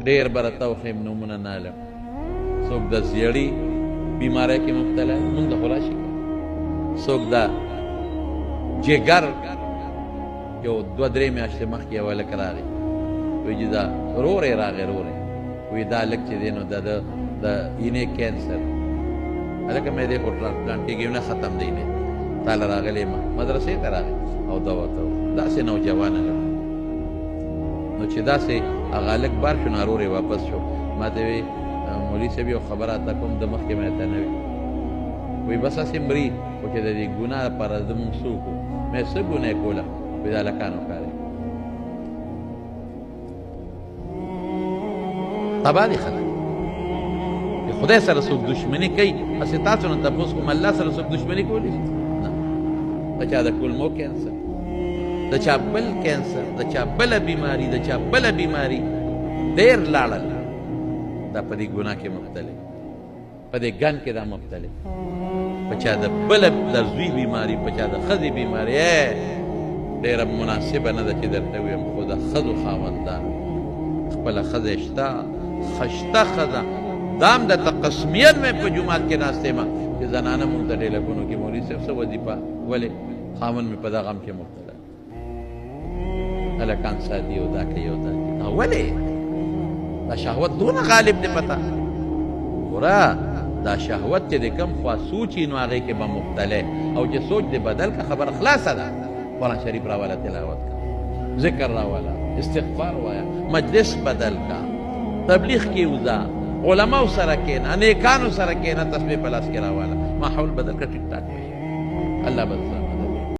ډېر به راته وښیم نومونه نالم څوک د زیړي بیماری کې مبتلا مونږ ته خو راشي څوک د جګر یو دوه درې میاشتې مخکې یو هلک راغی وایي چې دا روری راغی روری وایي دا هلک چې دی نو د اینې کینسر هلکه مې دی خو ټرانسپلانټ کېږي نه ختم دی نه تاله راغلی یم مدرسې ته راغی او دا ورته داسې نوجوان هلک نو چې داسې هغه هلک بار شو ناروغ واپس شو ما ته وی مولوي صاحب یو خبره تا کوم د مخکې مې ته نه وي وایي بس هسې مري خو چې د دې ګناه لپاره زمونږ څه وکړو مې څه ګناه یې کوله وایي دا هلکانو کار دی تباه دي خلک د خدای سره څوک دشمني کوي هسې تاسو نه تپوس کوم الله سره څوک دشمني کولی شي نه د چا د کولمو کینسر د چا بل کینسر د چا بله بیماري د چا بله بیماري ډېر لاړل دا په دې ګناه کې مبتلې په دې ګن کې دا مبتلې په چا د بله د زوی بیماري په چا د ښځې بیماري ډېره مناسبه نه ده چې درته ویم خو د ښځو خاوندان خپله ښځه شته ښه شته ښځه دا هم درته قسمیت مې په جومات کې ناست یم چې زنانه مونږ ته ډېلکونو کې مولوي صاحب څه وظیفه ولې خاوند مې په دغه هم کې مبتلا هلکان ساتي او دا کوي او دا کوي ولې دا شهوت دونه غالب دی پته ګوره دا شهوت چې د کوم خوا سوچي نو هغې کې به مبتلی او چې سوچ دې بدل که خبره خلاصه ده قرآن شریف راواله تلاوت کا ذکر راواله استغفار وایا مجلس بدل کا تبلیغ کې وځه علماو سره کېنه نیکانو سره کېنه تسبیح په لاس کې راواله ماحول بدل کا ټیک ټاک الله بدل